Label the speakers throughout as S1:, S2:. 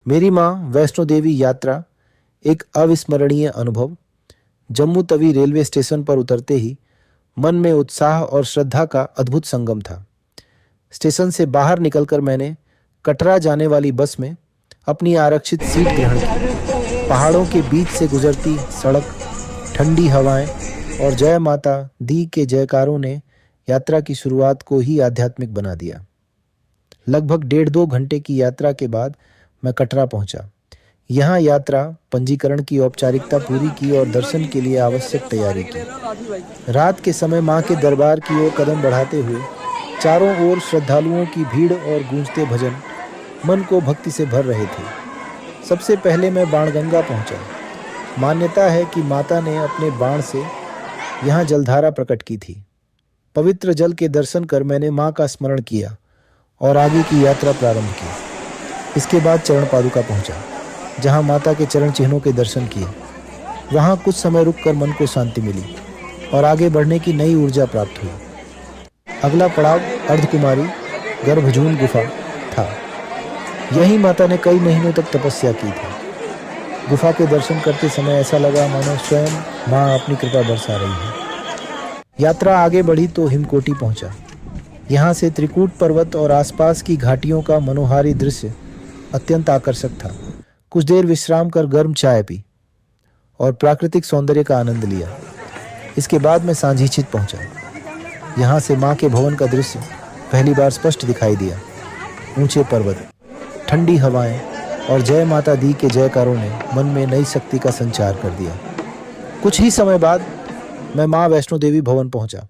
S1: मेरी माँ वैष्णो देवी यात्रा एक अविस्मरणीय अनुभव। जम्मू तवी रेलवे स्टेशन पर उतरते ही मन में उत्साह और श्रद्धा का अद्भुत संगम था। स्टेशन से बाहर निकलकर मैंने कटरा जाने वाली बस में अपनी आरक्षित सीट ग्रहण की। पहाड़ों के बीच से गुजरती सड़क, ठंडी हवाएं और जय माता दी के जयकारों ने यात्रा की शुरुआत को ही आध्यात्मिक बना दिया। लगभग 1.5-2 घंटे की यात्रा के बाद मैं कटरा पहुंचा। यहाँ यात्रा पंजीकरण की औपचारिकता पूरी की और दर्शन के लिए आवश्यक तैयारी की। रात के समय मां के दरबार की ओर कदम बढ़ाते हुए चारों ओर श्रद्धालुओं की भीड़ और गूंजते भजन मन को भक्ति से भर रहे थे। सबसे पहले मैं बाणगंगा पहुंचा। मान्यता है कि माता ने अपने बाण से यहाँ जलधारा प्रकट की थी। पवित्र जल के दर्शन कर मैंने मां का स्मरण किया और आगे की यात्रा प्रारंभ की। इसके बाद चरण पादुका पहुंचा, जहां माता के चरण चिन्हों के दर्शन किए। वहां कुछ समय रुककर मन को शांति मिली और आगे बढ़ने की नई ऊर्जा प्राप्त हुई। अगला पड़ाव अर्धकुमारी गर्भजून गुफा था। यही माता ने कई महीनों तक तपस्या की थी। गुफा के दर्शन करते समय ऐसा लगा मानो स्वयं मां अपनी कृपा बरसा रही है। यात्रा आगे बढ़ी तो हिमकोटी पहुंचा। यहाँ से त्रिकूट पर्वत और आसपास की घाटियों का मनोहारी दृश्य अत्यंत आकर्षक था। कुछ देर विश्राम कर गर्म चाय पी और प्राकृतिक सौंदर्य का आनंद लिया। इसके बाद मैं सांझीछित पहुंचा। यहाँ से माँ के भवन का दृश्य पहली बार स्पष्ट दिखाई दिया। ऊंचे पर्वत, ठंडी हवाएं और जय माता दी के जयकारों ने मन में नई शक्ति का संचार कर दिया। कुछ ही समय बाद मैं माँ वैष्णो देवी भवन पहुंचा।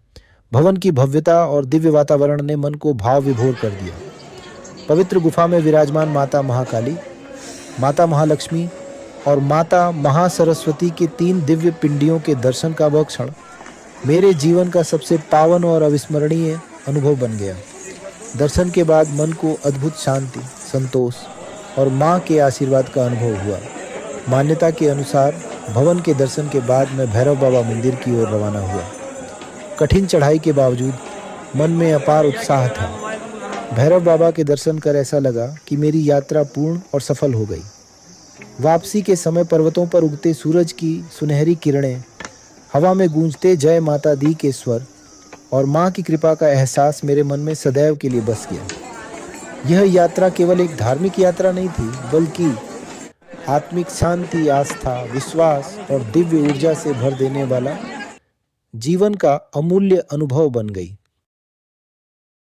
S1: भवन की भव्यता और दिव्य वातावरण ने मन को भाव विभोर कर दिया। पवित्र गुफा में विराजमान माता महाकाली, माता महालक्ष्मी और माता महासरस्वती के 3 दिव्य पिंडियों के दर्शन का वह क्षण मेरे जीवन का सबसे पावन और अविस्मरणीय अनुभव बन गया। दर्शन के बाद मन को अद्भुत शांति, संतोष और माँ के आशीर्वाद का अनुभव हुआ। मान्यता के अनुसार भवन के दर्शन के बाद मैं भैरव बाबा मंदिर की ओर रवाना हुआ। कठिन चढ़ाई के बावजूद मन में अपार उत्साह था। भैरव बाबा के दर्शन कर ऐसा लगा कि मेरी यात्रा पूर्ण और सफल हो गई। वापसी के समय पर्वतों पर उगते सूरज की सुनहरी किरणें, हवा में गूंजते जय माता दी के स्वर और माँ की कृपा का एहसास मेरे मन में सदैव के लिए बस गया। यह यात्रा केवल एक धार्मिक यात्रा नहीं थी, बल्कि आत्मिक शांति, आस्था, विश्वास और दिव्य ऊर्जा से भर देने वाला जीवन का अमूल्य अनुभव बन गई।